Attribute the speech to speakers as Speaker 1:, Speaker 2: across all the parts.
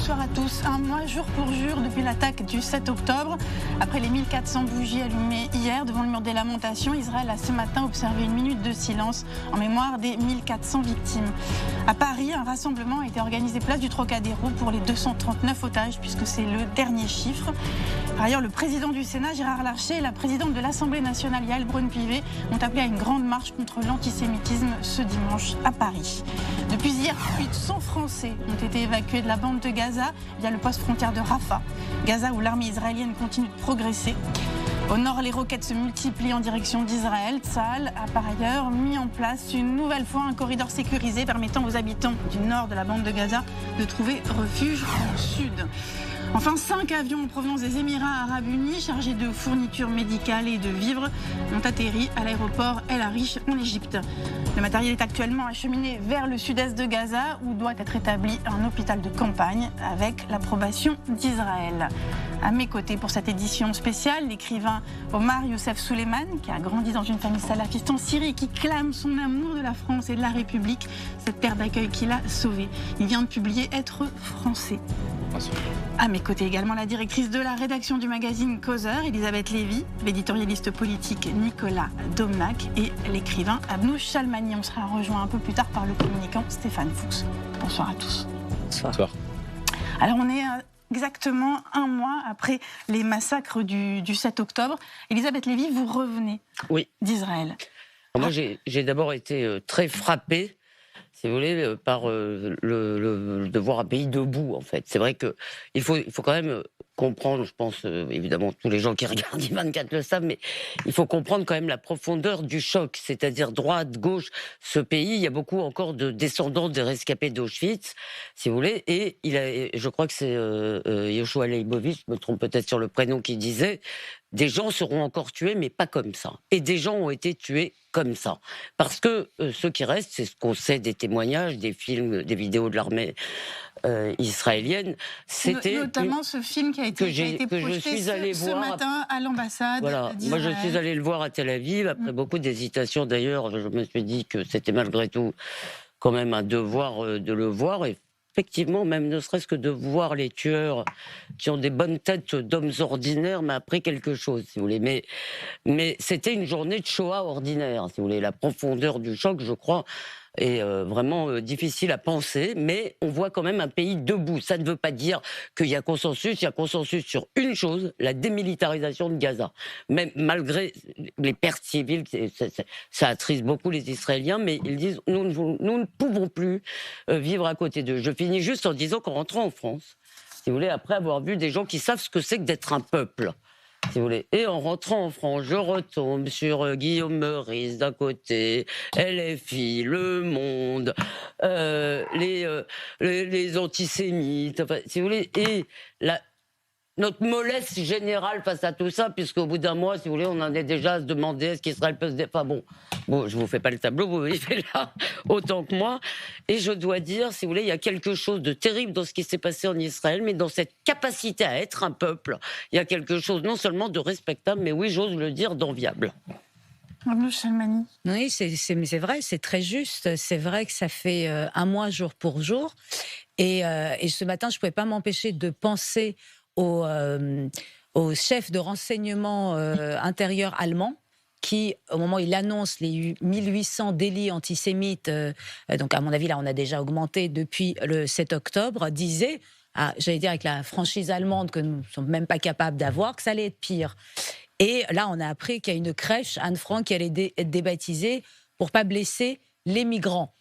Speaker 1: bonsoir à tous. Un mois jour pour jour depuis l'attaque du 7 octobre. Après les 1400 bougies allumées hier devant le mur des lamentations, Israël a ce matin observé une minute de silence en mémoire des 1400 victimes. À Paris, un rassemblement a été organisé place du Trocadéro pour les 239 otages puisque c'est le dernier chiffre. Par ailleurs, le président du Sénat, Gérard Larcher, et la présidente de l'Assemblée nationale, Yael Braun-Pivet, ont appelé à une grande marche contre l'antisémitisme ce dimanche à Paris. Depuis hier, plus de 100 Français ont été évacués de la bande de Gaza via le poste frontière de Rafah. Gaza où l'armée israélienne continue de progresser. Au nord, les roquettes se multiplient en direction d'Israël. Tsahal a par ailleurs mis en place une nouvelle fois un corridor sécurisé permettant aux habitants du nord de la bande de Gaza de trouver refuge au sud. Enfin, 5 avions en provenance des Émirats arabes unis chargés de fournitures médicales et de vivres ont atterri à l'aéroport El Arish en Égypte. Le matériel est actuellement acheminé vers le sud-est de Gaza où doit être établi un hôpital de campagne avec l'approbation d'Israël. À mes côtés pour cette édition spéciale, l'écrivain Omar Youssef Souleiman, qui a grandi dans une famille salafiste en Syrie et qui clame son amour de la France et de la République, cette terre d'accueil qui l'a sauvé. Il vient de publier Être français. À mes côtés également la directrice de la rédaction du magazine Causeur, Elisabeth Lévy, l'éditorialiste politique Nicolas Domnac et l'écrivain Abnou Chalmani. On sera rejoint un peu plus tard par le communicant Stéphane Fuchs. Bonsoir à tous.
Speaker 2: Bonsoir.
Speaker 1: Alors on est exactement un mois après les massacres du 7 octobre. Elisabeth Lévy, vous revenez d'Israël.
Speaker 2: Moi j'ai d'abord été très frappé, si vous voulez, par de voir un pays debout, en fait. C'est vrai qu'il faut quand même comprendre, je pense, évidemment, tous les gens qui regardent I24 le savent, mais il faut comprendre quand même la profondeur du choc, c'est-à-dire droite, gauche, ce pays, il y a beaucoup encore de descendants des rescapés d'Auschwitz, si vous voulez, et je crois que c'est Yoshua Leibovitch, je me trompe peut-être sur le prénom, qui disait « Des gens seront encore tués, mais pas comme ça. » Et des gens ont été tués comme ça. Parce que ceux qui restent, c'est ce qu'on sait des témoignages, des films, des vidéos de l'armée israélienne. C'était
Speaker 1: notamment ce film qui a été projeté ce matin à l'ambassade d'Israël.
Speaker 2: Moi, je suis allé le voir à Tel Aviv, après beaucoup d'hésitations d'ailleurs. Je me suis dit que c'était malgré tout quand même un devoir de le voir. Et effectivement, même ne serait-ce que de voir les tueurs qui ont des bonnes têtes d'hommes ordinaires m'a appris quelque chose, si vous voulez. Mais c'était une journée de Shoah ordinaire, si vous voulez. La profondeur du choc, je crois, est vraiment difficile à penser, mais on voit quand même un pays debout. Ça ne veut pas dire qu'il y a consensus. Il y a consensus sur une chose, la démilitarisation de Gaza. Même malgré les pertes civiles, ça attriste beaucoup les Israéliens, mais ils disent nous ne pouvons plus vivre à côté d'eux. Je finis juste en disant qu'en rentrant en France, si vous voulez, après avoir vu des gens qui savent ce que c'est que d'être un peuple, si vous voulez. Et en rentrant en France, je retombe sur Guillaume Meurice d'un côté, LFI, Le Monde, les antisémites, enfin, si vous voulez, et notre mollesse générale face à tout ça, puisqu'au bout d'un mois, si vous voulez, on en est déjà à se demander est-ce qu'Israël peut se défendre. Bon, je vous fais pas le tableau, vous vivez là autant que moi. Et je dois dire, si vous voulez, il y a quelque chose de terrible dans ce qui s'est passé en Israël, mais dans cette capacité à être un peuple, il y a quelque chose non seulement de respectable, mais oui, j'ose le dire, d'enviable.
Speaker 1: Abnou Chalmani.
Speaker 3: Oui, c'est vrai, c'est très juste. C'est vrai que ça fait un mois jour pour jour. Et ce matin, je ne pouvais pas m'empêcher de penser au chef de renseignement intérieur allemand qui, au moment où il annonce les 1800 délits antisémites, donc à mon avis là on a déjà augmenté depuis le 7 octobre, disait, j'allais dire avec la franchise allemande que nous ne sommes même pas capables d'avoir, que ça allait être pire. Et là on a appris qu'il y a une crèche, Anne Frank, qui allait être débaptisée pour pas blesser les migrants.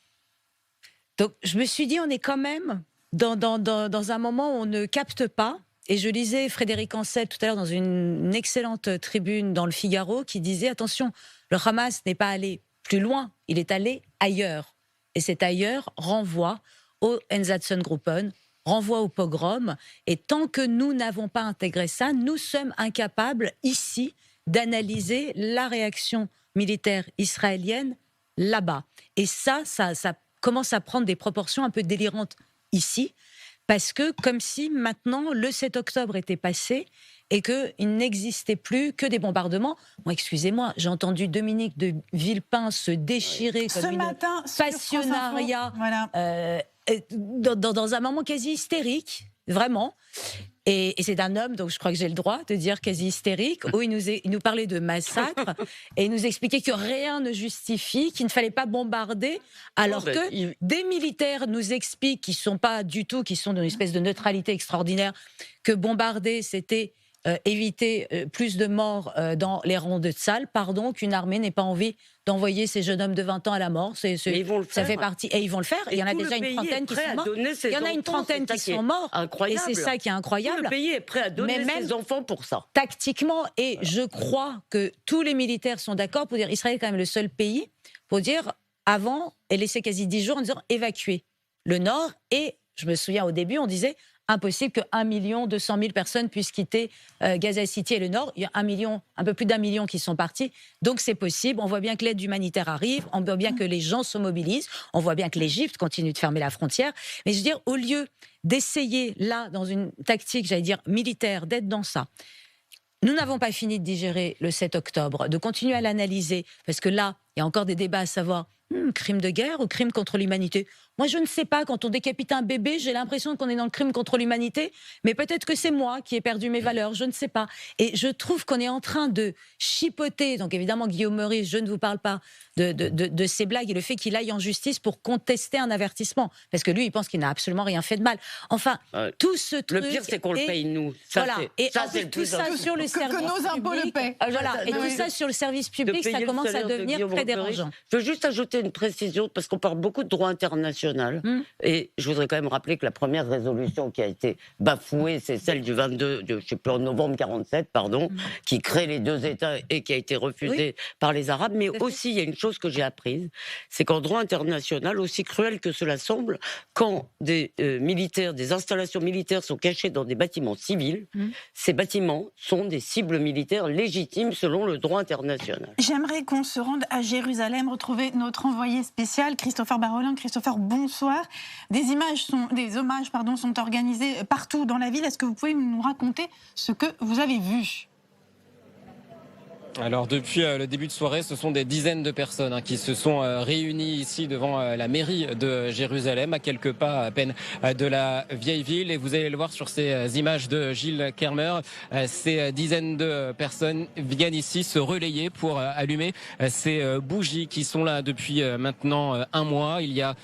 Speaker 3: Donc je me suis dit on est quand même dans un moment où on ne capte pas. Et je lisais Frédéric Ancel tout à l'heure dans une excellente tribune dans le Figaro qui disait attention, le Hamas n'est pas allé plus loin, il est allé ailleurs. Et cet ailleurs renvoie au Einsatzgruppen, renvoie au pogrom. Et tant que nous n'avons pas intégré ça, nous sommes incapables ici d'analyser la réaction militaire israélienne là-bas. Et ça commence à prendre des proportions un peu délirantes ici. Parce que, comme si maintenant, le 7 octobre était passé et qu'il n'existait plus que des bombardements. Bon, excusez-moi, j'ai entendu Dominique de Villepin se déchirer comme une passionnariat dans un moment quasi hystérique. vraiment. Et c'est un homme, donc je crois que j'ai le droit de dire quasi hystérique, où il nous parlait de massacre et il nous expliquait que rien ne justifie, qu'il ne fallait pas bombarder, alors que des militaires nous expliquent, qui sont pas du tout, qui sont d'une espèce de neutralité extraordinaire, que bombarder, c'était éviter plus de morts dans les rangs de Tsahal, pardon, qu'une armée n'ait pas envie d'envoyer ces jeunes hommes de 20 ans à la mort. Ils vont le faire. Ça fait partie, et ils vont le faire. Et il y en a déjà une trentaine qui sont morts. Il y en a une trentaine qui sont morts.
Speaker 2: Incroyable.
Speaker 3: Et c'est ça qui est incroyable.
Speaker 2: Tout le pays est prêt à donner ses enfants pour ça.
Speaker 3: Tactiquement, et je crois que tous les militaires sont d'accord pour dire Israël est quand même le seul pays pour dire avant et laisser quasi 10 jours en disant évacuer le nord. Et je me souviens au début, on disait impossible que 1 200 000 personnes puissent quitter Gaza City et le Nord. Il y a un peu plus d'1 million qui sont partis. Donc c'est possible. On voit bien que l'aide humanitaire arrive. On voit bien que les gens se mobilisent. On voit bien que l'Égypte continue de fermer la frontière. Mais je veux dire, au lieu d'essayer, là, dans une tactique, j'allais dire, militaire, d'être dans ça, nous n'avons pas fini de digérer le 7 octobre, de continuer à l'analyser, parce que là, il y a encore des débats à savoir crime de guerre ou crime contre l'humanité. Moi, je ne sais pas, quand on décapite un bébé, j'ai l'impression qu'on est dans le crime contre l'humanité, mais peut-être que c'est moi qui ai perdu mes valeurs, je ne sais pas. Et je trouve qu'on est en train de chipoter, donc évidemment, Guillaume Meurice, je ne vous parle pas de ces blagues et le fait qu'il aille en justice pour contester un avertissement, parce que lui, il pense qu'il n'a absolument rien fait de mal. Enfin, tout ce truc...
Speaker 2: Le pire, c'est qu'on le paye, nous. Ça,
Speaker 3: voilà. Et
Speaker 2: ça,
Speaker 3: en tout ça sur le service
Speaker 1: que nos impôts
Speaker 3: public,
Speaker 1: le paient.
Speaker 3: Voilà. Et tout ça sur le service public, ça commence à devenir très dérangeant.
Speaker 2: Je veux juste ajouter une précision, parce qu'on parle beaucoup de droit international. Et je voudrais quand même rappeler que la première résolution qui a été bafouée, c'est celle du 22, je sais plus, en novembre 47, pardon, qui crée les deux États et qui a été refusée par les Arabes. Mais aussi, il y a une chose que j'ai apprise, c'est qu'en droit international, aussi cruel que cela semble, quand des militaires, des installations militaires sont cachées dans des bâtiments civils, ces bâtiments sont des cibles militaires légitimes selon le droit international.
Speaker 1: J'aimerais qu'on se rende à Jérusalem, retrouver notre envoyé spécial, Christopher Barolin. Christopher, bonsoir. Des hommages sont organisés partout dans la ville. Est-ce que vous pouvez nous raconter ce que vous avez vu ?
Speaker 4: Alors depuis le début de soirée, ce sont des dizaines de personnes qui se sont réunies ici devant la mairie de Jérusalem, à quelques pas à peine de la vieille ville. Et vous allez le voir sur ces images de Gilles Kermer, ces dizaines de personnes viennent ici se relayer pour allumer ces bougies qui sont là depuis maintenant un mois. Il y a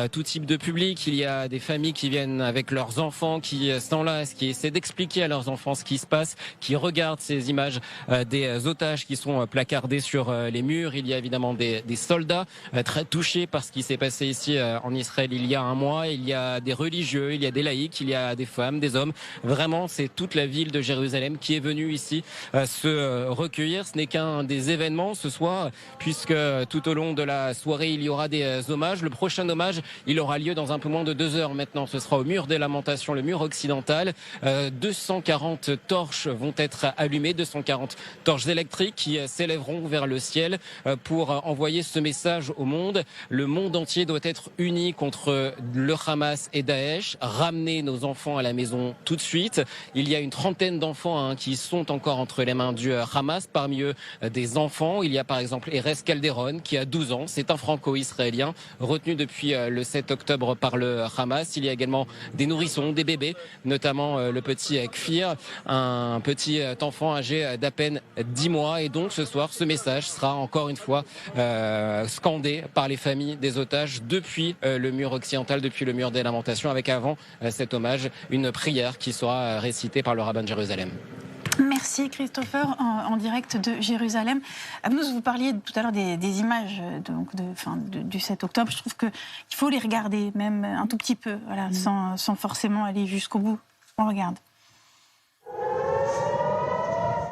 Speaker 4: tout type de public, il y a des familles qui viennent avec leurs enfants, qui s'enlacent, qui essaient d'expliquer à leurs enfants ce qui se passe, qui regardent ces images des otages qui sont placardés sur les murs. Il y a évidemment des soldats très touchés par ce qui s'est passé ici en Israël il y a un mois. Il y a des religieux, il y a des laïcs, il y a des femmes, des hommes. Vraiment, c'est toute la ville de Jérusalem qui est venue ici se recueillir. Ce n'est qu'un des événements ce soir, puisque tout au long de la soirée, il y aura des hommages. Le prochain hommage, il aura lieu dans un peu moins de 2 heures maintenant. Ce sera au mur des Lamentations, le mur occidental. 240 torches vont être allumées, 240 torches électriques qui s'élèveront vers le ciel pour envoyer ce message au monde. Le monde entier doit être uni contre le Hamas et Daesh. Ramener nos enfants à la maison tout de suite. Il y a une trentaine d'enfants qui sont encore entre les mains du Hamas. Parmi eux, des enfants. Il y a par exemple Erez Calderon qui a 12 ans. C'est un franco-israélien retenu depuis le 7 octobre par le Hamas. Il y a également des nourrissons, des bébés, notamment le petit Kfir, un petit enfant âgé d'à peine 10 mois. Et donc ce soir, ce message sera encore une fois scandé par les familles des otages depuis le mur occidental, depuis le mur des Lamentations, avec avant cet hommage une prière qui sera récitée par le rabbin de Jérusalem.
Speaker 1: Merci Christopher, en direct de Jérusalem. Abnouz, vous parliez tout à l'heure des images du 7 octobre. Je trouve qu'il faut les regarder, même un tout petit peu, voilà, sans forcément aller jusqu'au bout. On regarde.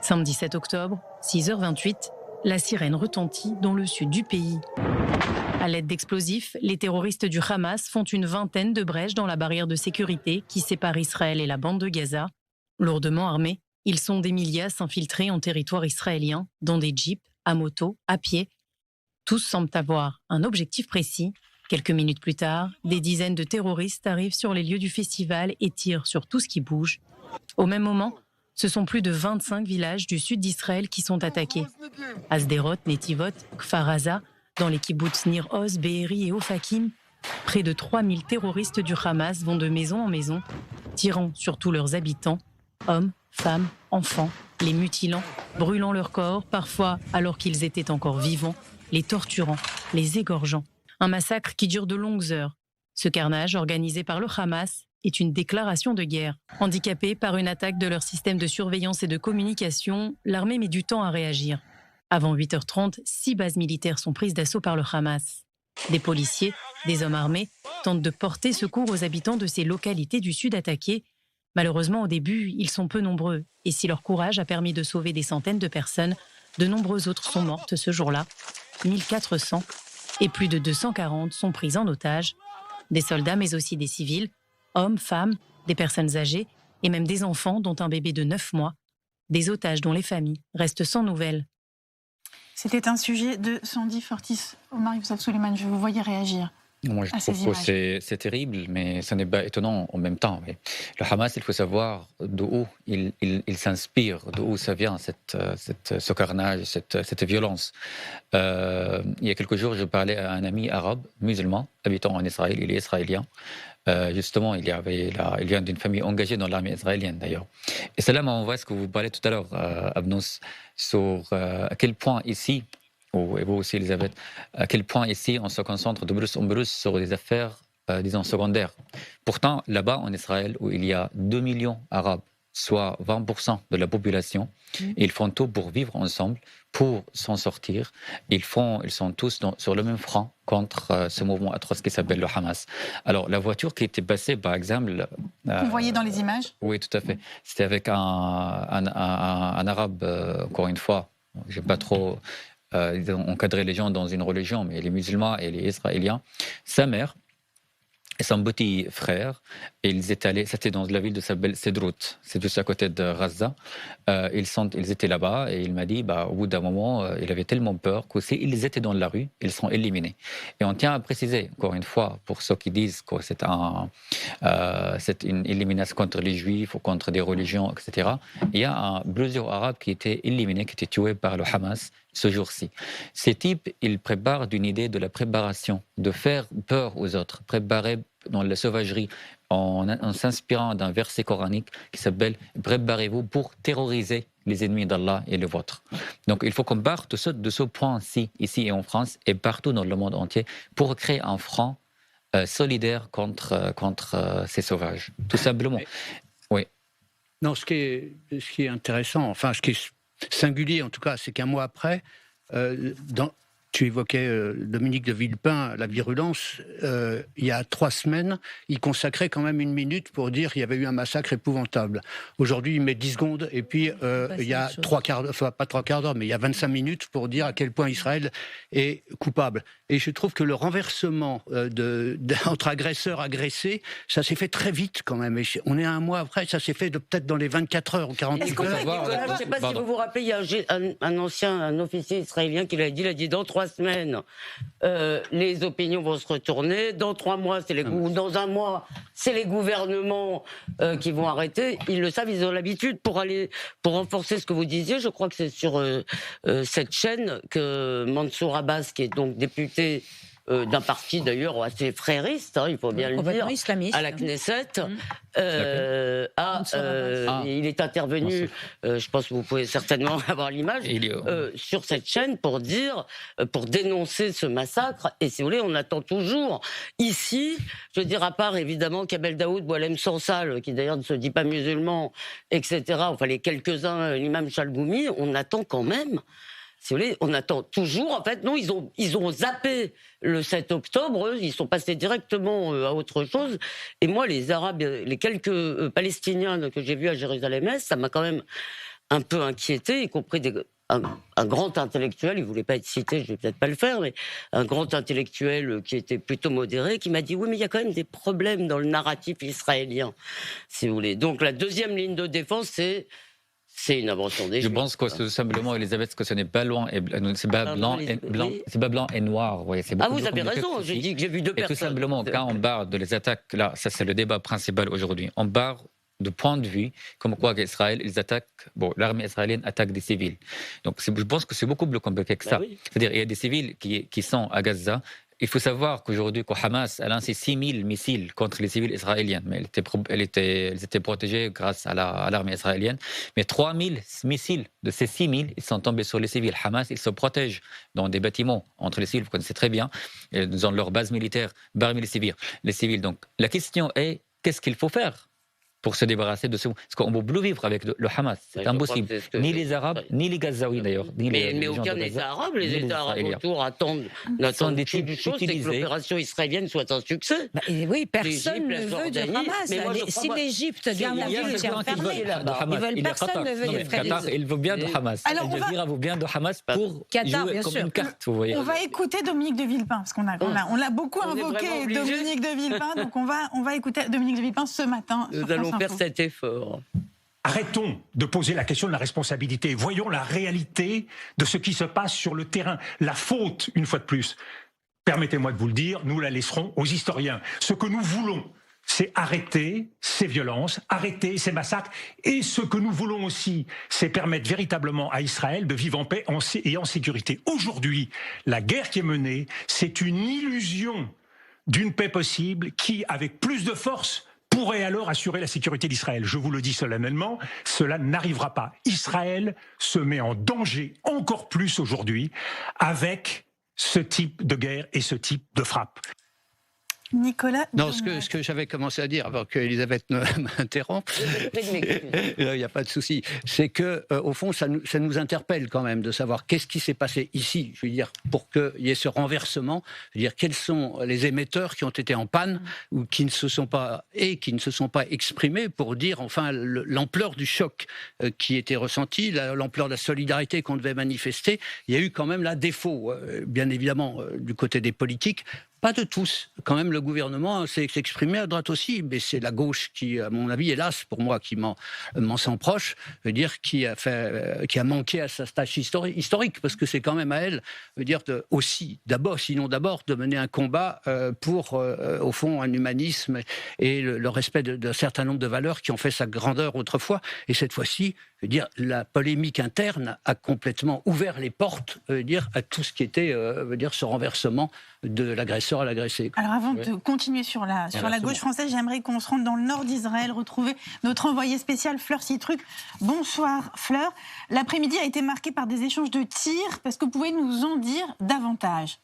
Speaker 5: Samedi 7 octobre, 6h28, la sirène retentit dans le sud du pays. À l'aide d'explosifs, les terroristes du Hamas font une vingtaine de brèches dans la barrière de sécurité qui sépare Israël et la bande de Gaza. Lourdement armés, ils sont des milliers à s'infiltrer en territoire israélien, dans des jeeps, à moto, à pied. Tous semblent avoir un objectif précis. Quelques minutes plus tard, des dizaines de terroristes arrivent sur les lieux du festival et tirent sur tout ce qui bouge. Au même moment, ce sont plus de 25 villages du sud d'Israël qui sont attaqués. À Sderot, Netivot, Kfar Aza, dans les kibboutz Nir Oz, Be'eri et Ofakim, près de 3000 terroristes du Hamas vont de maison en maison, tirant sur tous leurs habitants, hommes, femmes, enfants, les mutilant, brûlant leur corps, parfois alors qu'ils étaient encore vivants, les torturant, les égorgeant. Un massacre qui dure de longues heures. Ce carnage, organisé par le Hamas, est une déclaration de guerre. Handicapée par une attaque de leur système de surveillance et de communication, l'armée met du temps à réagir. Avant 8h30, 6 bases militaires sont prises d'assaut par le Hamas. Des policiers, des hommes armés, tentent de porter secours aux habitants de ces localités du sud attaquées. Malheureusement, au début, ils sont peu nombreux. Et si leur courage a permis de sauver des centaines de personnes, de nombreuses autres sont mortes ce jour-là. 1400 et plus de 240 sont pris en otage. Des soldats, mais aussi des civils, hommes, femmes, des personnes âgées et même des enfants, dont un bébé de 9 mois. Des otages dont les familles restent sans nouvelles.
Speaker 1: C'était un sujet de Sandy Fortis. Omar Youssef Souleymane, je vous voyais réagir.
Speaker 6: Moi, je trouve que c'est terrible, mais ce n'est pas étonnant en même temps. Oui. Le Hamas, il faut savoir d'où il s'inspire, d'où ça vient, ce carnage, cette violence. Il y a quelques jours, je parlais à un ami arabe, musulman, habitant en Israël, il est israélien. Justement, il vient d'une famille engagée dans l'armée israélienne d'ailleurs. Et cela m'envoie ce que vous parlez tout à l'heure, Abnous, sur à quel point ici, et vous aussi Elisabeth, à quel point ici on se concentre de plus en plus sur des affaires, disons, secondaires. Pourtant, là-bas en Israël, où il y a 2 millions d'Arabes, soit 20% de la population, ils font tout pour vivre ensemble, pour s'en sortir. Ils sont tous sur le même front contre ce mouvement atroce qui s'appelle le Hamas. Alors, la voiture qui était passée, par exemple...
Speaker 1: Vous voyez dans les images ?
Speaker 6: Oui, tout à fait. C'était avec un Arabe, encore une fois. Je n'ai pas trop encadré les gens dans une religion, mais les musulmans et les Israéliens. Sa mère et son petit frère, ils étaient allés, c'était dans la ville de Sedrout, c'est juste à côté de Gaza. Ils étaient là-bas et il m'a dit, au bout d'un moment, il avait tellement peur qu'aussi ils étaient dans la rue, ils sont éliminés. Et on tient à préciser, encore une fois, pour ceux qui disent que c'est une élimination contre les Juifs ou contre des religions, etc. Il y a plusieurs Arabes qui étaient éliminés, qui étaient tués par le Hamas ce jour-ci. Ces types, ils préparent d'une idée de la préparation, de faire peur aux autres, préparer dans la sauvagerie, en s'inspirant d'un verset coranique qui s'appelle « Préparez-vous pour terroriser les ennemis d'Allah et les vôtres ». Donc il faut qu'on parte de ce point-ci, ici et en France, et partout dans le monde entier, pour créer un front solidaire contre ces sauvages, tout simplement. Oui.
Speaker 7: Non, ce qui est intéressant, enfin ce qui est singulier en tout cas, c'est qu'un mois après, tu évoquais Dominique de Villepin, la virulence. Il y a 3 semaines, il consacrait quand même 1 minute pour dire qu'il y avait eu un massacre épouvantable. Aujourd'hui, il met 10 secondes et puis il y a 3 quarts d'heure, enfin pas 3 quarts d'heure, mais il y a 25 minutes pour dire à quel point Israël est coupable. Et je trouve que le renversement entre agresseurs agressés, ça s'est fait très vite quand même. Et on est à 1 mois après, ça s'est fait peut-être dans les 24 heures ou 48 heures.
Speaker 2: Nicolas, je ne sais pas si vous vous rappelez, il y a un officier israélien qui l'a dit, dans 3 semaines, les opinions vont se retourner. Dans 3 mois, dans 1 mois, c'est les gouvernements qui vont arrêter. Ils le savent, ils ont l'habitude pour renforcer ce que vous disiez. Je crois que c'est sur cette chaîne que Mansour Abbas, qui est donc député d'un parti d'ailleurs assez frériste, il faut bien le dire, à la Knesset, il est intervenu, je pense que vous pouvez certainement avoir l'image, sur cette chaîne pour dénoncer ce massacre. Et si vous voulez, on attend toujours ici, je veux dire, à part évidemment Kamel Daoud, Boualem Sansal, qui d'ailleurs ne se dit pas musulman, etc., enfin les quelques-uns, l'imam Chalgoumi, on attend quand même. Si vous voulez, on attend toujours. En fait, non, ils ont zappé le 7 octobre. Eux, ils sont passés directement à autre chose. Et moi, les Arabes, les quelques Palestiniens que j'ai vus à Jérusalem-Est, ça m'a quand même un peu inquiété, y compris un grand intellectuel. Il ne voulait pas être cité, je ne vais peut-être pas le faire, mais un grand intellectuel qui était plutôt modéré, qui m'a dit oui, mais il y a quand même des problèmes dans le narratif israélien, si vous voulez. Donc la deuxième ligne de défense, c'est une invention des Juifs.
Speaker 6: Je pense que tout simplement, Elisabeth, que ce n'est pas c'est pas blanc et noir. Oui,
Speaker 2: vous avez raison, j'ai dit que j'ai vu 2 personnes.
Speaker 6: Et tout simplement, quand on parle de les attaques, là, ça c'est le débat principal aujourd'hui, on parle de point de vue comme quoi qu'Israël, l'armée israélienne attaque des civils. Donc je pense que c'est beaucoup plus compliqué que ça. C'est-à-dire il y a des civils qui sont à Gaza. Il faut savoir qu'aujourd'hui, Hamas a lancé 6000 missiles contre les civils israéliens, mais elles étaient protégées grâce à l'armée israélienne. Mais 3000 missiles de ces 6000, ils sont tombés sur les civils. Hamas, ils se protègent dans des bâtiments entre les civils, vous connaissez très bien, ils ont leur base militaire parmi les civils. Donc la question est, qu'est-ce qu'il faut faire pour se débarrasser de ce... Parce qu'on ne peut plus vivre avec le Hamas, c'est impossible. Ni les Arabes, ni les Gazaouis d'ailleurs.
Speaker 2: Mais aucun État arabe, les États arabes autour attendent une chose, c'est que l'opération israélienne soit un succès.
Speaker 3: Oui, personne ne veut du Hamas. Si l'Égypte garde la frontière fermée, personne ne veut du Hamas.
Speaker 6: Il veut bien de Hamas. Al Jazeera veut bien de Hamas pour jouer comme une carte, vous voyez.
Speaker 1: On va écouter Dominique de Villepin, parce qu'on l'a beaucoup invoqué, Dominique de Villepin, donc on va écouter Dominique de Villepin ce matin.
Speaker 2: Nous allons faire cet effort.
Speaker 8: Arrêtons de poser la question de la responsabilité. Voyons la réalité de ce qui se passe sur le terrain. La faute, une fois de plus, permettez-moi de vous le dire, nous la laisserons aux historiens. Ce que nous voulons, c'est arrêter ces violences, arrêter ces massacres. Et ce que nous voulons aussi, c'est permettre véritablement à Israël de vivre en paix et en sécurité. Aujourd'hui, la guerre qui est menée, c'est une illusion d'une paix possible qui, avec plus de force, pourrait alors assurer la sécurité d'Israël. Je vous le dis solennellement, cela n'arrivera pas. Israël se met en danger encore plus aujourd'hui avec ce type de guerre et ce type de frappe.
Speaker 1: Nicolas.
Speaker 7: Non, ce que j'avais commencé à dire avant qu'Elisabeth m'interrompe, il n'y a pas de souci, c'est que au fond, ça nous interpelle quand même de savoir qu'est-ce qui s'est passé ici. Je veux dire, pour qu'il y ait ce renversement, je veux dire, quels sont les émetteurs qui ont été en panne ou qui ne se sont pas exprimés pour dire enfin l'ampleur du choc qui était ressenti, l'ampleur de la solidarité qu'on devait manifester. Il y a eu quand même là défaut, bien évidemment, du côté des politiques. Pas de tous. Quand même, le gouvernement s'est exprimé à droite aussi, mais c'est la gauche qui, à mon avis, hélas, pour moi, qui m'en sent proche, veut dire qui a manqué à sa tâche historique, parce que c'est quand même à elle, veut dire sinon d'abord, de mener un combat pour, au fond, un humanisme et le respect d'un certain nombre de valeurs qui ont fait sa grandeur autrefois. Et cette fois-ci, je veux dire, la polémique interne a complètement ouvert les portes, à tout ce qui était, ce renversement de l'agresseur à l'agressé.
Speaker 1: Alors avant de continuer sur la gauche française, j'aimerais qu'on se rende dans le nord d'Israël, retrouver notre envoyée spéciale Fleur Citruc. Bonsoir Fleur. L'après-midi a été marqué par des échanges de tirs. Est-ce que vous pouvez nous en dire davantage ?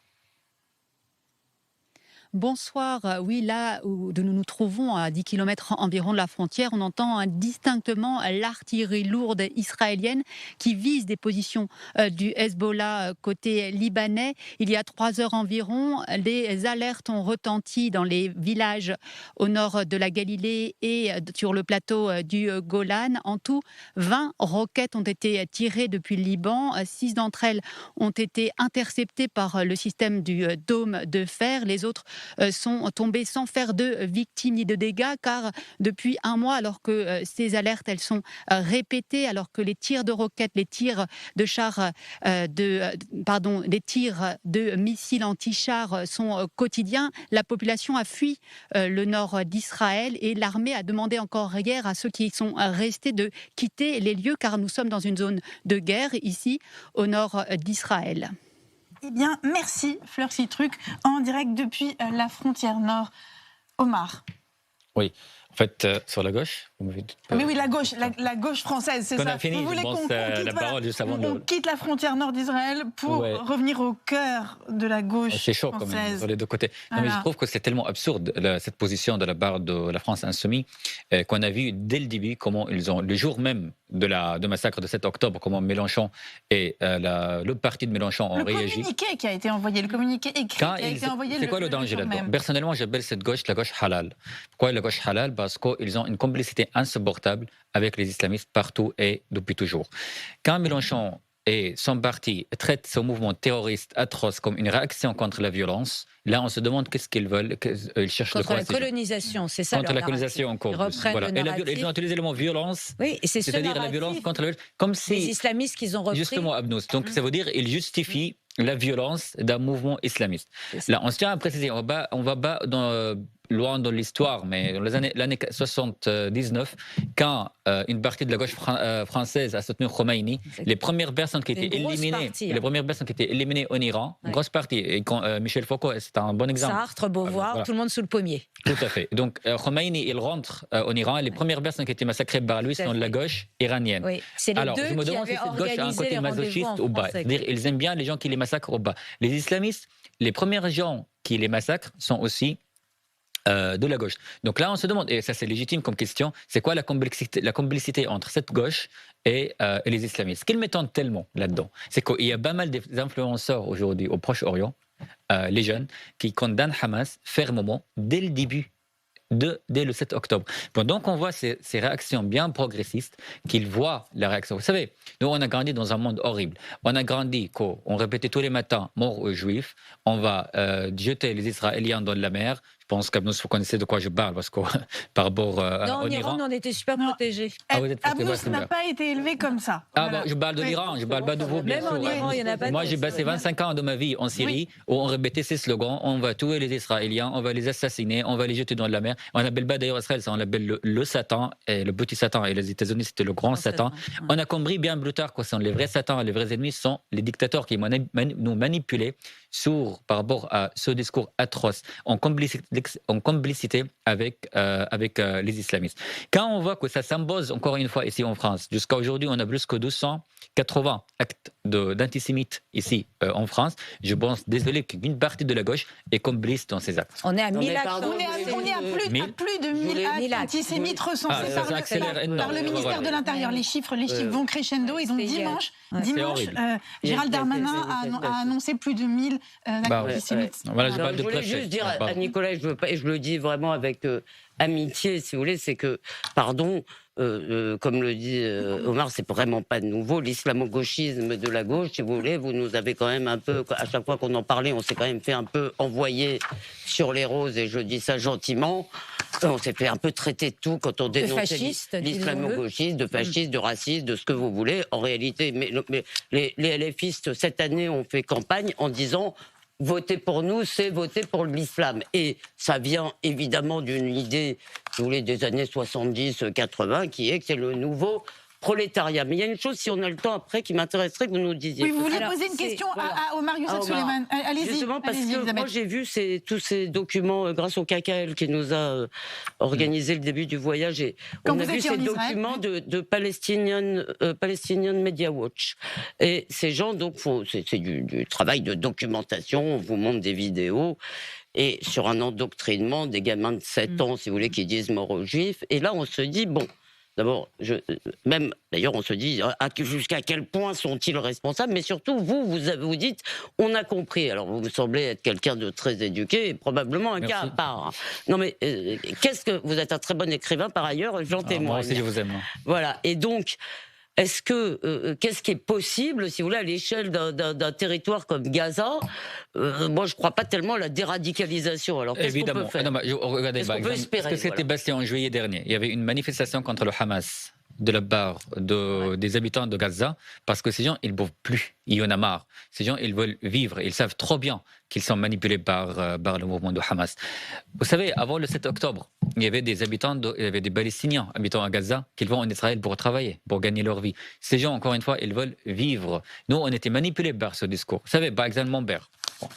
Speaker 9: Bonsoir. Oui, là où nous nous trouvons, à 10 km environ de la frontière, on entend distinctement l'artillerie lourde israélienne qui vise des positions du Hezbollah côté libanais. Il y a 3 heures environ, les alertes ont retenti dans les villages au nord de la Galilée et sur le plateau du Golan. En tout, 20 roquettes ont été tirées depuis le Liban. 6 d'entre elles ont été interceptées par le système du dôme de fer. Les autres sont tombés sans faire de victimes ni de dégâts, car depuis un mois, alors que ces alertes elles sont répétées, alors que les tirs de roquettes, les tirs de chars, les tirs de missiles anti-chars sont quotidiens, la population a fui le nord d'Israël et l'armée a demandé encore hier à ceux qui sont restés de quitter les lieux, car nous sommes dans une zone de guerre ici au nord d'Israël.
Speaker 1: Eh bien, merci Fleur Citruc, en direct depuis la frontière nord. Omar.
Speaker 6: Oui, en fait, sur la gauche, vous m'avez dit...
Speaker 1: Mais oui, la gauche française, c'est ça.
Speaker 6: On a fini, je pense, la parole juste avant
Speaker 1: on quitte la frontière nord d'Israël pour revenir au cœur de la gauche française.
Speaker 6: C'est chaud quand même, sur les deux côtés. Voilà. Non, mais je trouve que c'est tellement absurde, cette position de la part de la France insoumise, qu'on a vu dès le début comment ils ont, le jour même de massacre de 7 octobre, comment Mélenchon et le parti de Mélenchon ont réagi.
Speaker 1: Le communiqué qui a été envoyé, le communiqué écrit qui a été envoyé.
Speaker 6: C'est quoi le danger là-dedans ? Personnellement, j'appelle cette gauche la gauche halal. Pourquoi la gauche halal ? Parce qu'ils ont une complicité insupportable avec les islamistes partout et depuis toujours. Quand Mélenchon et son parti traitent ce mouvement terroriste atroce comme une réaction contre la violence, là on se demande qu'est-ce qu'ils veulent, ils cherchent
Speaker 3: contre la colonisation, c'est ça.
Speaker 6: Contre la colonisation encore. Voilà. Ils ont utilisé le mot violence,
Speaker 3: oui,
Speaker 6: c'est-à-dire la violence contre la violence, comme si
Speaker 3: les islamistes qu'ils ont repris.
Speaker 6: Justement, Abnous. Donc ça veut dire ils justifient la violence d'un mouvement islamiste. Là, on se tient à préciser, on va pas loin dans l'histoire, mais dans l'année 79, quand une partie de la gauche française a soutenu Khomeini, les premières personnes qui étaient éliminées en Iran, une grosse partie, et quand, Michel Foucault, c'est un bon exemple.
Speaker 3: Sartre, Beauvoir,
Speaker 6: Voilà.
Speaker 3: tout le monde sous le pommier.
Speaker 6: Tout à fait. Donc Khomeini, il rentre en Iran, et les premières personnes qui étaient massacrées par lui sont de la gauche iranienne.
Speaker 3: Oui. C'est les
Speaker 6: Alors,
Speaker 3: deux
Speaker 6: je me
Speaker 3: qui
Speaker 6: demande si
Speaker 3: avaient
Speaker 6: cette gauche a un
Speaker 3: organisé
Speaker 6: côté
Speaker 3: les rendez-vous
Speaker 6: masochiste
Speaker 3: en
Speaker 6: ou pas.
Speaker 3: français.
Speaker 6: C'est-à-dire, ils aiment bien les gens qui les massacrent ou pas. Les islamistes, les premiers gens qui les massacrent sont aussi de la gauche. Donc là, on se demande, et ça c'est légitime comme question, c'est quoi la complicité entre cette gauche et les islamistes? Ce qu'ils m'étonne tellement là-dedans, c'est qu'il y a pas mal d'influenceurs aujourd'hui au Proche-Orient, les jeunes, qui condamnent Hamas fermement dès le début. Dès le 7 octobre. Bon, donc on voit ces réactions bien progressistes, qu'ils voient la réaction. Vous savez, nous on a grandi dans un monde horrible. On a grandi, on répétait tous les matins, mort aux Juifs, on va jeter les Israéliens dans la mer. Je pense qu'Abnous, vous connaissez de quoi je parle, parce que par rapport
Speaker 3: Non,
Speaker 6: au
Speaker 3: en Iran, on était super protégés.
Speaker 6: Ah, vous êtes protégés,
Speaker 1: Abnous n'a pas été élevé comme ça.
Speaker 6: Ah
Speaker 1: Voilà.
Speaker 6: bon, je parle de l'Iran, je parle pas de vous, bien
Speaker 3: Même
Speaker 6: sûr.
Speaker 3: en Iran, il y en a pas.
Speaker 6: Moi, j'ai passé 25 ans de ma vie en Syrie où on répétait ces slogans, on va tuer les Israéliens, on va les assassiner, on va les jeter dans la mer. On l'appelle pas d'ailleurs Israël, on l'appelle le Satan, et le petit Satan, et les États-Unis, c'était le grand Satan. On a compris bien plus tard que les vrais Satans, les vrais ennemis sont les dictateurs qui nous manipulaient par rapport à ce discours atroce, en complicité avec les islamistes. Quand on voit que ça s'impose encore une fois ici en France, jusqu'à aujourd'hui, on a plus que 280 actes d'antisémites ici en France. Je pense, désolé, qu'une partie de la gauche est complice dans ces actes.
Speaker 3: On est à 1000 actes.
Speaker 1: On est à plus de 1000 actes antisémites recensés par le ministère de l'Intérieur. Les chiffres vont crescendo. Et donc dimanche, Gérald Darmanin a annoncé plus de 1000 actes antisémites.
Speaker 6: Voilà,
Speaker 2: je voulais juste dire à Nicolas, et je le dis vraiment avec amitié, si vous voulez, c'est que, pardon, comme le dit Omar, c'est vraiment pas nouveau. L'islamo-gauchisme de la gauche, si vous voulez, vous nous avez quand même un peu, à chaque fois qu'on en parlait, on s'est quand même fait un peu envoyer sur les roses, et je dis ça gentiment. On s'est fait un peu traiter de tout quand on dénonçait l'islamo-gauchisme, de fasciste, de raciste, de ce que vous voulez. En réalité, mais les LFistes, cette année, ont fait campagne en disant voter pour nous, c'est voter pour l'islam. Et ça vient évidemment d'une idée, si vous voulez, des années 70-80, qui est que c'est le nouveau prolétariat. Mais il y a une chose, si on a le temps après, qui m'intéresserait que vous nous disiez.
Speaker 1: Oui, vous voulez poser une question à Omar Youssef Souleymane. Allez-y.
Speaker 2: Justement, parce que moi, j'ai vu tous ces documents grâce au KKL qui nous a organisé le début du voyage. Et on a vu ces documents de Palestinian Media Watch. Et ces gens, donc, c'est du travail de documentation. On vous montre des vidéos. Et sur un endoctrinement des gamins de 7 ans, si vous voulez, qui disent mort aux Juifs. Et là, on se dit, bon, d'abord, d'ailleurs, on se dit jusqu'à quel point sont-ils responsables, mais surtout, vous dites, on a compris. Alors, vous semblez être quelqu'un de très éduqué, et probablement un cas à part. Non, mais vous êtes un très bon écrivain par ailleurs, j'en témoigne.
Speaker 6: Moi aussi, je vous aime.
Speaker 2: Voilà, et donc, qu'est-ce qui est possible, si vous voulez, à l'échelle d'un territoire comme Gaza? Moi, je ne crois pas tellement à la déradicalisation. Alors, qu'est-ce qu'on peut faire?
Speaker 6: Regardez, ce que s'était passé en juillet dernier. Il y avait une manifestation contre le Hamas de la part des habitants de Gaza, parce que ces gens, ils ne peuvent plus. Il y en a marre. Ces gens, ils veulent vivre. Ils savent trop bien qu'ils sont manipulés par le mouvement de Hamas. Vous savez, avant le 7 octobre, il y avait des Palestiniens habitant à Gaza qui vont en Israël pour travailler, pour gagner leur vie. Ces gens, encore une fois, ils veulent vivre. Nous, on était manipulés par ce discours. Vous savez, par exemple, mon père.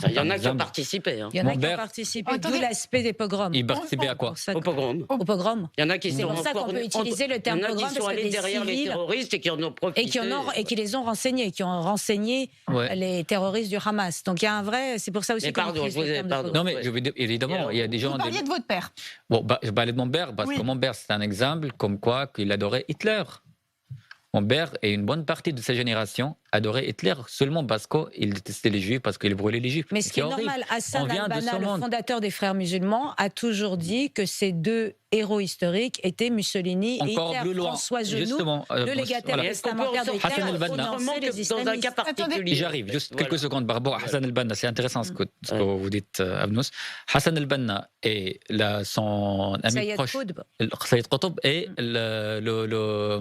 Speaker 2: Il y en a qui ont participé.
Speaker 3: Il y en a qui ont participé, d'où l'aspect des pogroms.
Speaker 6: Ils participaient à quoi?
Speaker 2: Au pogrom.
Speaker 3: Au pogrom.
Speaker 2: Il y en a qui
Speaker 3: C'est pour ça qu'on peut utiliser le terme pogrom,
Speaker 2: parce que allés derrière les terroristes et qui en ont profité.
Speaker 3: Et qui les ont renseignés, qui ont renseigné les terroristes du Hamas. Donc il y a un vrai... C'est pour ça aussi
Speaker 2: qu'on utilise le terme pardon.
Speaker 6: Non, mais je veux dire, évidemment, il y a des gens...
Speaker 1: Vous parliez de votre père.
Speaker 6: Bon, je parlais de mon père, parce que mon père, c'est un exemple comme quoi qu'il adorait Hitler. Mon père et une bonne partie de sa génération adorait Hitler seulement parce qu'il détestait les Juifs, parce qu'il brûlait les Juifs.
Speaker 3: Mais ce qui est normal, Hassan al-Banna, le fondateur des Frères musulmans, a toujours dit que ces deux héros historiques étaient Mussolini et Hitler. François Genoux, le légataire testamentaire d'Hitler,
Speaker 6: Hassan al-Banna,
Speaker 2: dans un cas particulier.
Speaker 6: J'arrive, juste quelques secondes par rapport à Hassan al-Banna. C'est intéressant ce que vous dites, Abnous. Hassan al-Banna et son ami proche, Sayyid Qutb, et le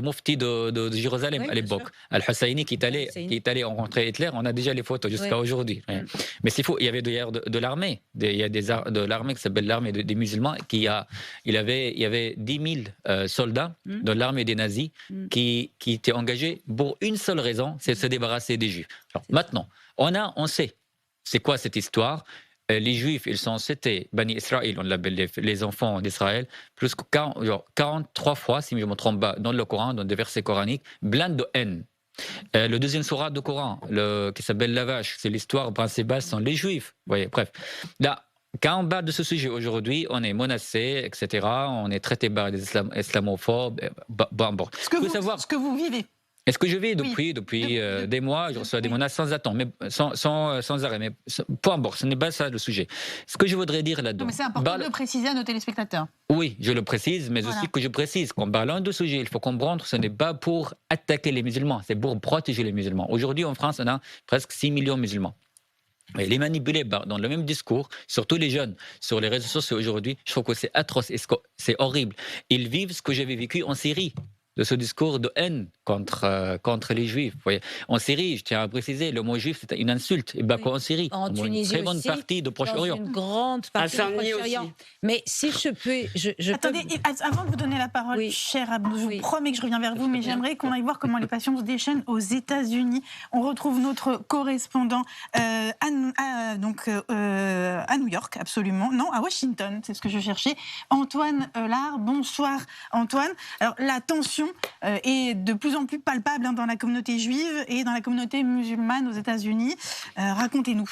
Speaker 6: mufti de Jérusalem à l'époque. l'époque. Al-Husseini qui est allé rencontrer Hitler, on a déjà les photos jusqu'à aujourd'hui. Mais c'est faux, il y avait d'ailleurs de l'armée, il y a de l'armée qui s'appelle l'armée des musulmans, il y avait 10 000 soldats de l'armée des nazis qui étaient engagés pour une seule raison, c'est de se débarrasser des Juifs. Alors, maintenant, on sait, c'est quoi cette histoire? Les Juifs, c'était Bani Israël, on l'appelle les enfants d'Israël, plus que 43 fois, si je ne me trompe pas, dans le Coran, dans des versets coraniques, plein de haine. Le deuxième sourate du Coran, qui s'appelle la vache, c'est l'histoire principale, sont les Juifs. Vous voyez, bref. Là, quand on parle de ce sujet aujourd'hui, on est menacé, etc. On est traité par des islamophobes. Bon.
Speaker 1: Ce que vous vivez.
Speaker 6: Est-ce que je vis depuis des mois, je reçois des menaces sans attendre, mais sans arrêt. Mais peu importe, ce n'est pas ça le sujet. Ce que je voudrais dire là-dedans.
Speaker 1: Mais c'est important de le préciser à nos téléspectateurs.
Speaker 6: Oui, je le précise, mais aussi que je précise qu'en parlant de sujet, il faut comprendre que ce n'est pas pour attaquer les musulmans, c'est pour protéger les musulmans. Aujourd'hui, en France, on a presque 6 millions de musulmans. Et les manipuler dans le même discours, surtout les jeunes, sur les réseaux sociaux aujourd'hui, je trouve que c'est atroce et c'est horrible. Ils vivent ce que j'avais vécu en Syrie, de ce discours de haine contre les Juifs. Vous voyez. En Syrie, je tiens à préciser, le mot juif, c'était une insulte. Et en Syrie,
Speaker 3: en Tunisie
Speaker 6: une très bonne
Speaker 3: aussi,
Speaker 6: partie de Proche-Orient.
Speaker 3: Une grande partie de Proche-Orient. Mais si je peux...
Speaker 1: Attendez, avant de vous donner la parole, cher Abdou, je vous promets que je reviens vers vous, mais j'aimerais qu'on aille voir comment les passions se déchaînent aux États-Unis. On retrouve notre correspondant à New York, absolument. Non, à Washington, c'est ce que je cherchais. Antoine Lard, bonsoir Antoine. Alors, la tension est de plus en plus palpable dans la communauté juive et dans la communauté musulmane aux États-Unis. Racontez-nous.